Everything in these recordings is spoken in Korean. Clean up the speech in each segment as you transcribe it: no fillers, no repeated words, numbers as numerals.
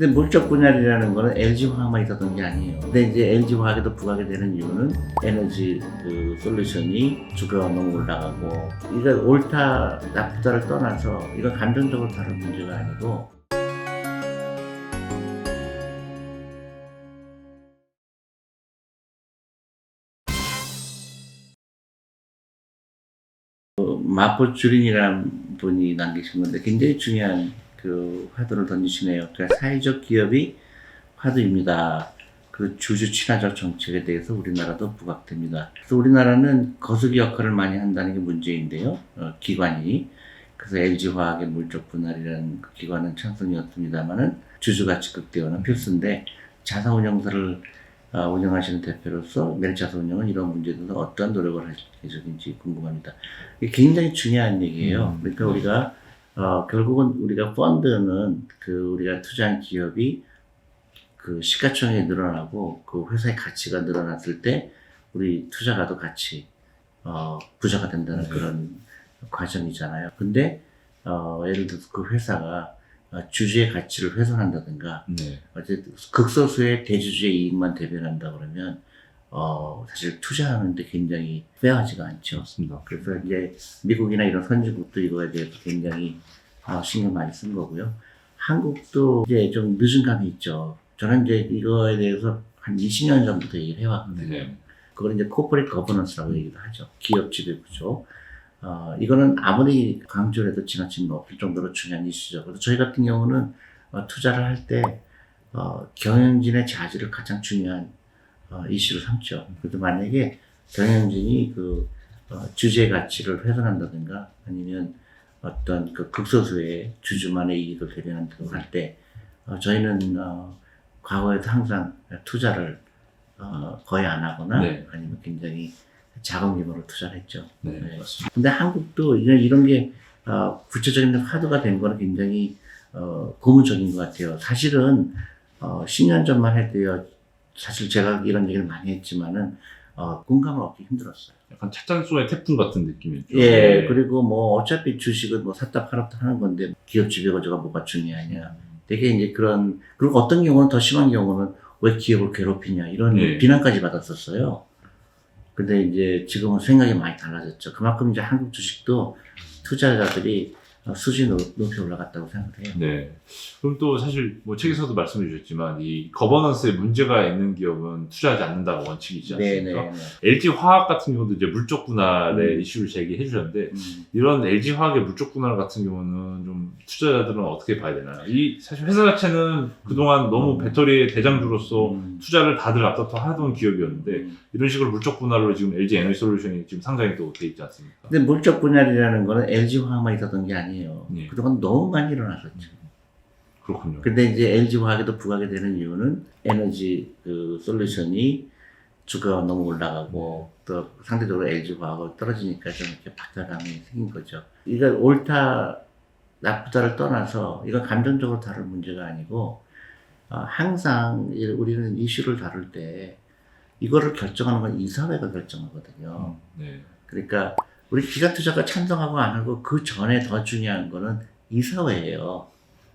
근데 물적 분할이라는 거는 LG화학만 있었던 게 아니에요. 근데 이제 LG화학에도 부각이 되는 이유는 에너지 그 솔루션이 주가가 너무 올라가고, 이거 옳다 나쁘다를 떠나서 이건 감정적으로 다룬 문제가 아니고, 마포 주린이라는 분이 남기신 건데 굉장히 중요한 그 화두를 던지시네요. 그러니까 사회적 기업이 화두입니다. 그 주주 친화적 정책에 대해서 우리나라도 부각됩니다. 그래서 우리나라는 거수기 역할을 많이 한다는 게 문제인데요. 기관이. 그래서 LG화학의 물적 분할이라는 그 기관은 찬성이었습니다만은 주주가치 극대화는 필수인데, 자산운용사를 운영하시는 대표로서 멜자산운용은 이런 문제에 대해서 어떠한 노력을 하실 예정인지 궁금합니다. 이게 굉장히 중요한 얘기예요. 그러니까 우리가 결국은 우리가 펀드는 그 우리가 투자한 기업이 그 시가총액이 늘어나고 그 회사의 가치가 늘어났을 때 우리 투자가도 같이 부자가 된다는 그런 과정이잖아요. 근데 예를 들어서 그 회사가 주주의 가치를 훼손한다든가, 어쨌든 극소수의 대주주의 이익만 대변한다 그러면 사실 투자하는데 굉장히 페어하지가 않죠. 맞습니다. 그래서 이제 미국이나 이런 선진국도 이거에 대해서 굉장히 신경 많이 쓴 거고요. 한국도 이제 좀 늦은 감이 있죠. 저는 이제 이거에 대해서 한 20년 전부터 얘기를 해왔거든요. 그걸 이제 코퍼레이트 거버넌스라고 얘기도 하죠. 기업 지배 구조. 이거는 아무리 강조를 해도 지나칠 수 없을 정도로 중요한 이슈죠. 그래서 저희 같은 경우는 투자를 할 때 경영진의 자질을 가장 중요한 이슈로 삼죠. 그래도 만약에 경영진이 그 주주의 가치를 훼손한다든가 아니면 어떤 그 극소수의 주주만의 이익을 대변한다고 할 때 저희는 과거에도 항상 투자를 거의 안 하거나 아니면 굉장히 작은 규모로 투자를 했죠. 맞습니다. 근데 한국도 이런 게 구체적인 화두가 된 거는 굉장히 고무적인 것 같아요. 사실은 10년 전만 해도요, 사실 제가 이런 얘기를 많이 했지만은 공감을 얻기 힘들었어요. 약간 찻잔송의 태풍 같은 느낌이죠. 예, 그리고 뭐 어차피 주식은 뭐 샀다 팔았다 하는 건데 기업 지배구조가 뭐가 중요하냐. 되게 이제 그리고 어떤 경우는 더 심한 경우는 왜 기업을 괴롭히냐 이런 비난까지 받았었어요. 근데 이제 지금은 생각이 많이 달라졌죠. 그만큼 이제 한국 주식도 투자자들이 수준이 높이 올라갔다고 생각을 해요. 네. 그럼 또 사실 뭐 책에서도 말씀해 주셨지만 이 거버넌스에 문제가 있는 기업은 투자하지 않는다가 원칙이지 않습니까? LG화학 같은 경우도 이제 물적 분할의 이슈를 제기해 주셨는데 이런 LG화학의 물적 분할 같은 경우는 좀 투자자들은 어떻게 봐야 되나요? 이 사실 회사 자체는 그동안 너무 배터리의 대장주로서 투자를 다들 앞서서 하던 기업이었는데 이런 식으로 물적 분할로 지금 LG 에너지 솔루션이 지금 상장이 또 돼 있지 않습니까? 근데 물적 분할이라는 거는 LG화학만 있었던 게 아니에요. 예. 그동안 너무 많이 일어났었죠. 그렇군요. 근데 이제 LG화학에도 부각이 되는 이유는 에너지 그 솔루션이 주가가 너무 올라가고 또 상대적으로 LG화학은 떨어지니까 좀 이렇게 박탈감이 생긴 거죠. 이거 옳다 나쁘다를 떠나서 이건 감정적으로 다룰 문제가 아니고 항상 우리는 이슈를 다룰 때 이거를 결정하는 건 이사회가 결정하거든요. 그러니까 우리 기관 투자가 찬성하고 안 하고 그 전에 더 중요한 거는 이사회예요.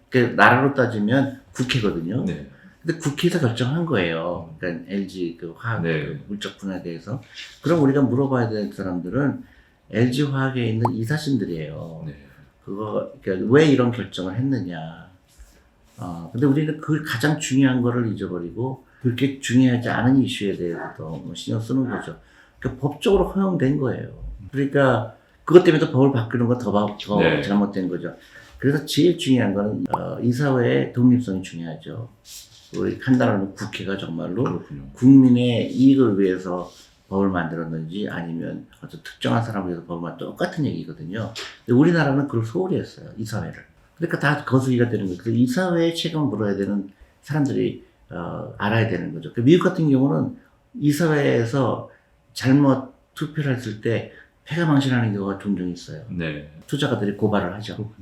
그러니까 나라로 따지면 국회거든요. 근데 국회에서 결정한 거예요. 그러니까 LG 그 화학 그 물적 분할에 대해서. 그럼 우리가 물어봐야 될 사람들은 LG 화학에 있는 이사진들이에요. 그러니까 왜 이런 결정을 했느냐. 근데 우리는 그 가장 중요한 거를 잊어버리고 그렇게 중요하지 않은 이슈에 대해서도 뭐 신경 쓰는 거죠. 그러니까 법적으로 허용된 거예요. 그러니까 그것 때문에 또 법을 바꾸는 건 더 잘못된 거죠. 그래서 제일 중요한 거는 이사회의 독립성이 중요하죠. 우리 판단하는 국회가 정말로 국민의 이익을 위해서 법을 만들었는지 아니면 어떤 특정한 사람을 위해서 법을 만든 똑같은 얘기거든요. 근데 우리나라는 그걸 소홀히 했어요. 이사회를. 그러니까 다 거수기가 되는 거예요. 그래서 이사회의 책임을 물어야 되는 사람들이 알아야 되는 거죠. 미국 같은 경우는 이사회에서 잘못 투표를 했을 때 패가망신하는 경우가 종종 있어요. 투자가들이 고발을 하죠.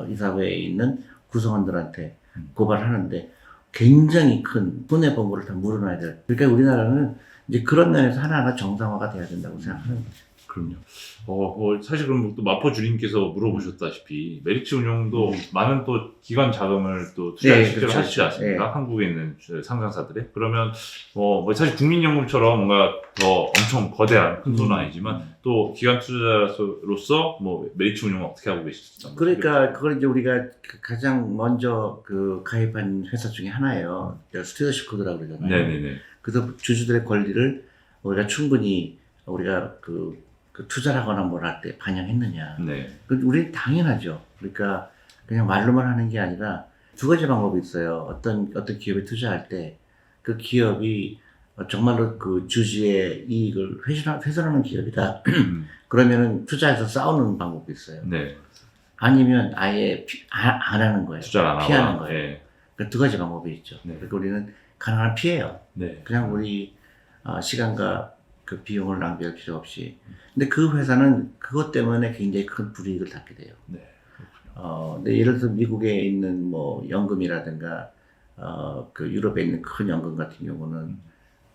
이사회에 있는 구성원들한테 고발을 하는데 굉장히 큰 손해보고를 다 물어놔야 돼요. 그러니까 우리나라는 이제 그런 면에서 하나하나 정상화가 돼야 된다고 생각하는 거죠. 그럼요. 사실 그럼 또 마포 주님께서 물어보셨다시피 메리츠 운용도 많은 또 기관 자금을 또 투자를 네, 실제로 그렇죠, 하시지 않습니까? 네. 한국에 있는 상장사들이. 그러면 뭐 사실 국민연금처럼 뭔가 더 엄청 거대한 큰 돈은 아니지만 또 기관 투자자로서 뭐 메리츠 운용은 어떻게 하고 계시죠? 그러니까 그걸 이제 우리가 가장 먼저 그 가입한 회사 중에 하나예요. 스튜어십 코드라고 그러잖아요. 네네네. 그래서 주주들의 권리를 우리가 충분히 우리가 그 투자를 하거나 뭘 할 때 반영했느냐. 네. 우리는 당연하죠. 그러니까 그냥 말로만 하는 게 아니라 두 가지 방법이 있어요. 어떤 기업에 투자할 때 그 기업이 정말로 그 주주의 이익을 훼손하는 기업이다. 그러면은 투자해서 싸우는 방법도 있어요. 네. 아니면 아예 안 하는 거예요. 투자를 안 하고 피하는 거예요. 네. 그러니까 두 가지 방법이 있죠. 네. 그러니까 우리는 가능한 피해요. 네. 그냥 우리 시간과 그 비용을 낭비할 필요 없이. 근데 그 회사는 그것 때문에 굉장히 큰 불이익을 당게 돼요. 네. 근데 예를 들어서 미국에 있는 뭐 연금이라든가 그 유럽에 있는 큰 연금 같은 경우는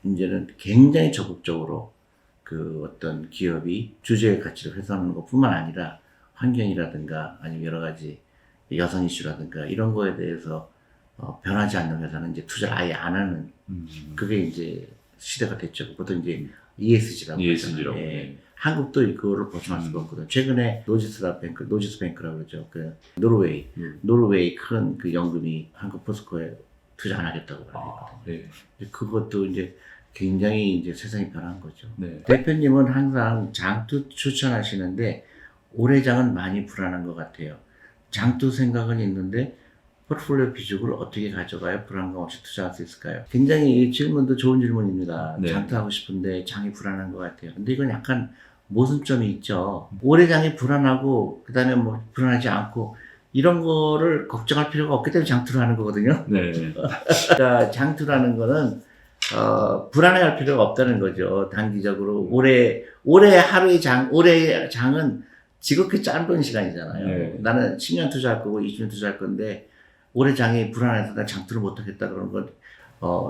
이제는 굉장히 적극적으로 그 어떤 기업이 주주의 가치를 훼손하는 것뿐만 아니라 환경이라든가 아니면 여러 가지 여성 이슈라든가 이런 거에 대해서 변하지 않는 회사는 이제 투자를 아예 안 하는 그게 이제 시대가 됐죠. 보통 이제 ESG라고 ESG라고. 예. 네. 한국도 그거를 벗어날 수가 없거든요. 최근에 노지스 뱅크라고 그러죠. 그 노르웨이 큰 그 연금이 한국 포스코에 투자 안 하겠다고 그러거든요. 네. 그것도 이제 굉장히 이제 세상이 변한 거죠. 네. 대표님은 항상 장투 추천하시는데 올해 장은 많이 불안한 것 같아요. 장투 생각은 있는데 포트폴리오 비중을 어떻게 가져가야 불안감 없이 투자할 수 있을까요? 굉장히 이 질문도 좋은 질문입니다. 네. 장투하고 싶은데 장이 불안한 것 같아요. 근데 이건 약간 모순점이 있죠. 올해 장이 불안하고 그다음에 뭐 불안하지 않고 이런 거를 걱정할 필요가 없기 때문에 장투를 하는 거거든요. 네. 그러니까 장투라는 거는 불안해할 필요가 없다는 거죠. 단기적으로 올해 올해 장은 지극히 짧은 시간이잖아요. 네. 나는 10년 투자할 거고 20년 투자할 건데 올해 장이 불안해서 나 장투를 못 하겠다 그런 건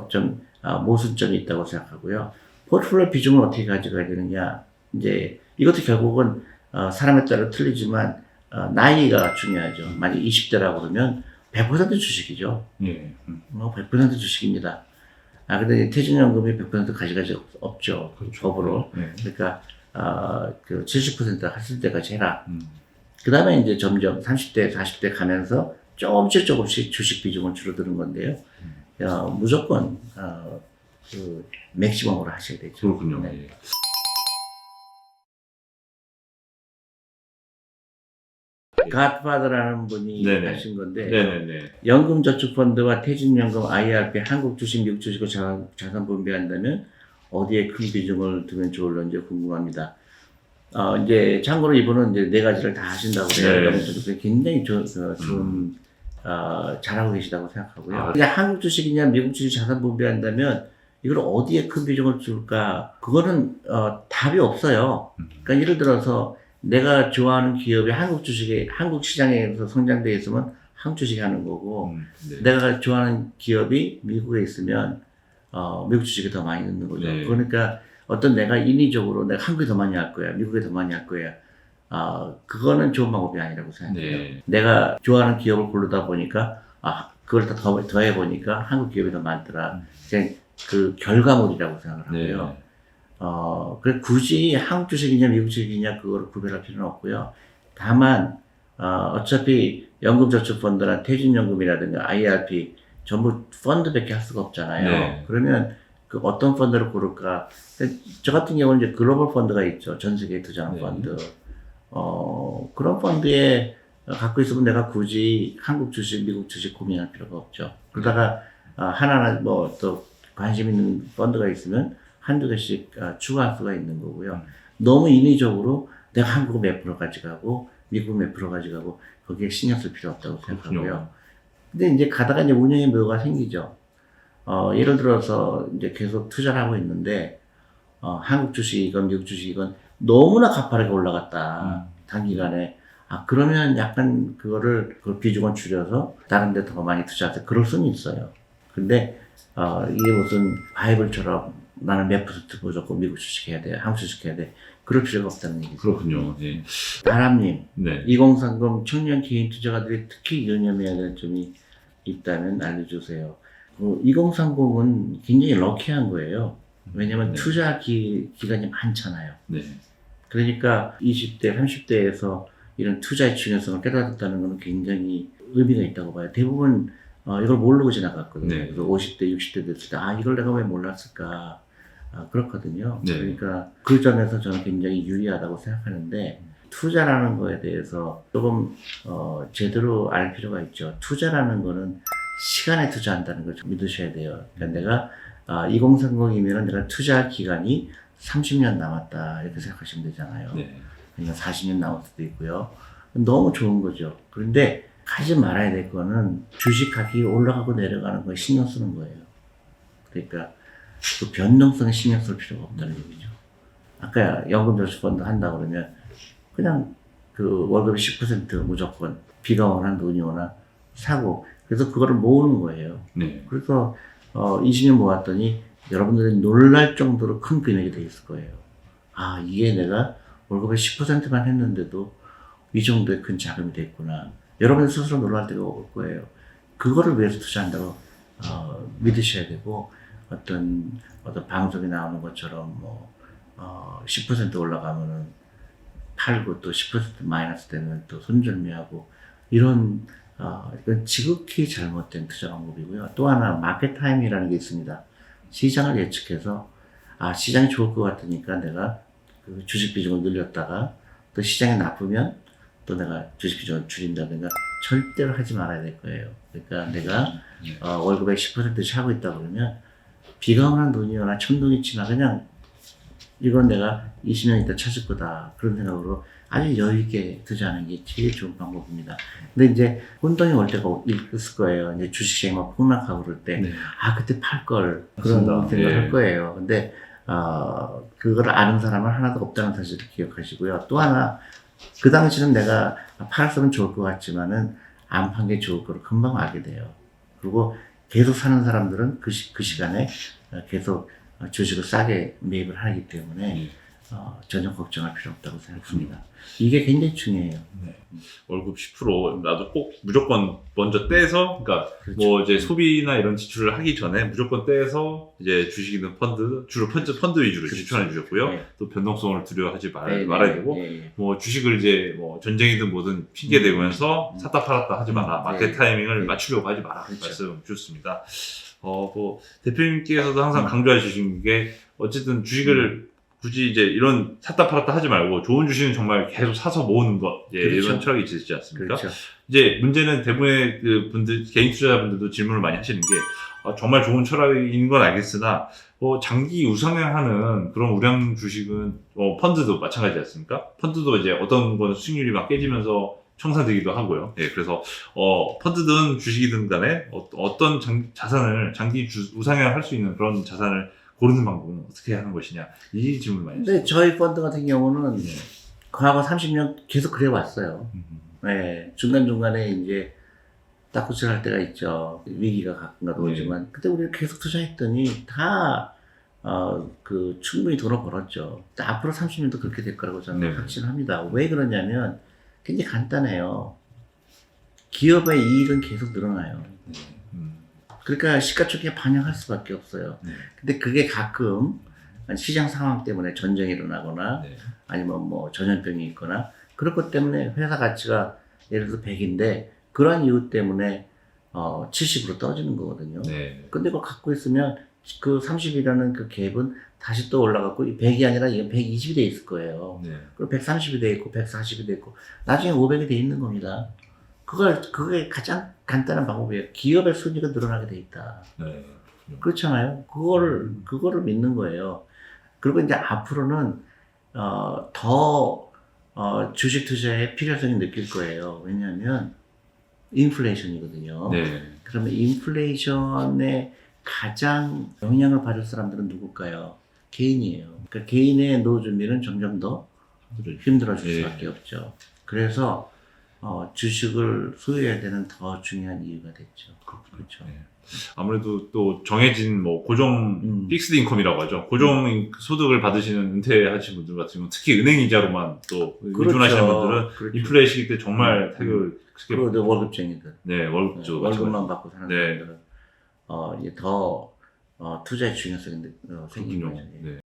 좀 모순점이 있다고 생각하고요. 포트폴리오 비중을 어떻게 가져가야 되느냐. 이제 이것도 결국은 사람에 따라 틀리지만 나이가 중요하죠. 만약 20대라고 그러면 100% 주식이죠. 네. 100% 주식입니다. 근데 퇴직연금이 100% 가져갈 수 없죠. 그렇죠. 법으로. 네. 그러니까, 그 70% 했을 때까지 해라. 음. 그 다음에 이제 점점 30대, 40대 가면서 조금씩 주식 비중을 줄어드는 건데요. 무조건, 그, 맥시멈으로 하셔야 되죠. 그렇군요. 네. 예. 갓파더라는 분이 네네. 하신 건데, 네네네. 연금저축펀드와 퇴직연금, IRP, 한국 주식, 미국 주식을 자산 분배한다면 어디에 큰 비중을 두면 좋을런지 궁금합니다. 이제 참고로 이분은 이제 네 가지를 다 하신다고 그래요. 네. 굉장히 좋은 잘하고 계시다고 생각하고요. 아. 한국 주식이냐 미국 주식 자산 분배한다면 이걸 어디에 큰 비중을 줄까? 그거는 답이 없어요. 그러니까 예를 들어서 내가 좋아하는 기업이 한국 시장에서 성장돼 있으면 한국 주식이 하는 거고, 네. 내가 좋아하는 기업이 미국에 있으면 미국 주식이 더 많이 넣는 거죠. 네. 그러니까 어떤 내가 인위적으로 내가 한국에 더 많이 할 거야, 미국에 더 많이 할 거야. 그거는 좋은 방법이 아니라고 생각해요. 네. 내가 좋아하는 기업을 고르다 보니까 그걸 더 해보니까 한국 기업이 더 많더라. 그냥 그 결과물이라고 생각을 하고요. 네. 그래 굳이 한국 주식이냐 미국 주식이냐 그거를 구별할 필요는 없고요. 다만 어차피 연금저축펀드나 퇴직연금이라든가 IRP 전부 펀드밖에 할 수가 없잖아요. 네. 그러면 그 어떤 펀드를 고를까? 저 같은 경우는 이제 글로벌 펀드가 있죠. 전 세계에 투자하는 네. 펀드. 그런 펀드에 갖고 있으면 내가 굳이 한국 주식, 미국 주식 고민할 필요가 없죠. 그러다가 하나나 뭐 또 관심 있는 펀드가 있으면 한두 개씩 추가할 수가 있는 거고요. 너무 인위적으로 내가 한국 몇 프로 가져가고 미국 몇 프로 가져가고 거기에 신경 쓸 필요 없다고 생각하고요. 그렇군요. 근데 이제 가다가 이제 운영의 묘가 생기죠. 예를 들어서 이제 계속 투자를 하고 있는데 한국 주식이건 미국 주식이건 너무나 가파르게 올라갔다. 단기간에. 그러면 약간 그 비중을 줄여서 다른 데 더 많이 투자하세요. 그럴 수는 있어요. 근데 이게 무슨 바이블처럼 나는 몇 퍼센트 무조건 미국 주식해야 돼, 한국 주식해야 돼. 그럴 필요가 없다는 얘기죠. 그렇군요. 예. 다람님, 네. 2030 청년 개인 투자가들이 특히 유념해야 될 점이 있다면 알려주세요. 2030은 굉장히 럭키한 거예요. 왜냐면 네. 투자 기간이 많잖아요. 네. 그러니까 20대, 30대에서 이런 투자의 중요성을 깨달았다는 것은 굉장히 의미가 있다고 봐요. 대부분 이걸 모르고 지나갔거든요. 네. 그래서 50대, 60대 됐을 때 이걸 내가 왜 몰랐을까 그렇거든요. 네. 그러니까 그 점에서 저는 굉장히 유리하다고 생각하는데 투자라는 거에 대해서 조금 제대로 알 필요가 있죠. 투자라는 거는 시간에 투자한다는 걸 좀 믿으셔야 돼요. 그러니까 내가 2030이면 내가 투자 기간이 30년 남았다 이렇게 생각하시면 되잖아요. 네. 그러니까 40년 남을 수도 있고요. 너무 좋은 거죠. 그런데 하지 말아야 될 거는 주식 가격이 올라가고 내려가는 거에 신경 쓰는 거예요. 그러니까 그 변동성에 신경 쓸 필요가 없다는 얘기죠. 아까 연금저축펀드 한다 그러면 그냥 그 월급의 10% 무조건 비가 오나 눈이 오나 사고 그래서 그거를 모으는 거예요. 네. 그래서 20년 모았더니 여러분들이 놀랄 정도로 큰 금액이 돼 있을 거예요. 이게 내가 월급의 10%만 했는데도 이 정도의 큰 자금이 됐구나. 여러분 스스로 놀랄 때가 올 거예요. 그거를 위해서 투자한다고 믿으셔야 되고 어떤 방송에 나오는 것처럼 10% 올라가면은 팔고 또 10% 마이너스 되면 또 손절매하고 이런 이건 지극히 잘못된 투자 방법이고요. 또 하나 마켓 타임이라는 게 있습니다. 시장을 예측해서 시장이 좋을 것 같으니까 내가 그 주식 비중을 늘렸다가 또 시장이 나쁘면 또 내가 주식 비중을 줄인다든가 절대로 하지 말아야 될 거예요. 그러니까 내가 월급의 10%씩 하고 있다 그러면 비가 오나 눈이 오나 천둥이 치나 그냥 이건 내가 20년 있다 찾을 거다 그런 생각으로 아주 여유있게 투자하는 게 제일 좋은 방법입니다. 근데 이제 혼돈이 올 때가 있을 거예요. 이제 주식시장이 막 폭락하고 그럴 때 네. 그때 팔 걸 그런 생각을 할 거예요. 근데 그걸 아는 사람은 하나도 없다는 사실을 기억하시고요. 또 하나 그 당시는 내가 팔았으면 좋을 것 같지만은 안 판 게 좋을 거로 금방 알게 돼요. 그리고 계속 사는 사람들은 그 시간에 계속 주식을 싸게 매입을 하기 때문에 전혀 걱정할 필요 없다고 생각합니다. 이게 굉장히 중요해요. 네. 월급 10% 나도 꼭 무조건 먼저 떼서, 그러니까 그렇죠. 뭐 이제 소비나 이런 지출을 하기 전에 무조건 떼서 이제 주식이든 펀드, 주로 펀드 위주로 그렇죠. 추천해 주셨고요. 네. 또 변동성을 두려워하지 네, 말아야 되고, 네. 뭐 주식을 이제 뭐 전쟁이든 뭐든 핑계 대면서 샀다 팔았다 하지 마라. 마켓 네. 타이밍을 네. 맞추려고 하지 마라. 그렇죠. 말씀 주셨습니다. 뭐 대표님께서도 항상 강조해 주신 게 어쨌든 주식을 굳이 이제 이런 샀다 팔았다 하지 말고 좋은 주식은 정말 계속 사서 모으는 것, 그렇죠. 이런 철학이 있으시지 않습니까? 그렇죠. 이제 문제는 대부분의 그 분들, 개인 투자자분들도 질문을 많이 하시는 게 정말 좋은 철학인 건 알겠으나 장기 우상향하는 그런 우량 주식은 펀드도 마찬가지지 않습니까? 펀드도 이제 어떤 거는 수익률이 막 깨지면서 청산되기도 하고요. 예, 그래서 펀드든 주식이든 간에 어떤 자산을 장기 우상향할 수 있는 그런 자산을 고르는 방법은 어떻게 하는 것이냐, 이 질문을 많이 근데 저희 펀드 같은 경우는 네. 과거 30년 계속 그래 왔어요. 네, 중간중간에 이제 딱구치를 할 때가 있죠. 위기가 가끔가다 네. 오지만 그때 우리가 계속 투자했더니 다 충분히 돈을 벌었죠. 앞으로 30년도 그렇게 될 거라고 저는 네. 확신합니다. 왜 그러냐면 굉장히 간단해요. 기업의 이익은 계속 늘어나요. 그러니까 시가총액에 반영할 수밖에 없어요. 네. 근데 그게 가끔 시장 상황 때문에 전쟁이 일어나거나 네. 아니면 뭐 전염병이 있거나 그럴 것 때문에 회사 가치가 예를 들어 100인데 그러한 이유 때문에 70으로 떨어지는 거거든요. 네. 근데 그걸 갖고 있으면 그 30이라는 그 갭은 다시 또 올라갔고 100이 아니라 이건 120이 돼 있을 거예요. 네. 그리고 130이 돼 있고 140이 돼 있고 나중에 500이 돼 있는 겁니다. 그게 가장 간단한 방법이에요. 기업의 순위가 늘어나게 돼 있다. 네. 그렇잖아요. 그거를 믿는 거예요. 그리고 이제 앞으로는 더 주식 투자의 필요성이 느낄 거예요. 왜냐하면 인플레이션이거든요. 네. 그러면 인플레이션에 가장 영향을 받을 사람들은 누굴까요? 개인이에요. 그러니까 개인의 노후 준비는 점점 더 힘들어질 네. 수밖에 없죠. 그래서 주식을 소유해야 되는 더 중요한 이유가 됐죠. 그렇죠. 네. 아무래도 또 정해진 뭐 고정 픽스드 인컴이라고 하죠. 고정 소득을 받으시는 은퇴하신 분들 같은 경우는 특히 은행 이자로만 또 의존하시는 분들은 그렇죠. 인플레 시기 때 정말 타격을 크게 그리고 월급쟁이들. 네, 월급죠. 월급만 받고 사는 네. 분들은 이제 더 투자의 중요성이 생긴 거죠. 네.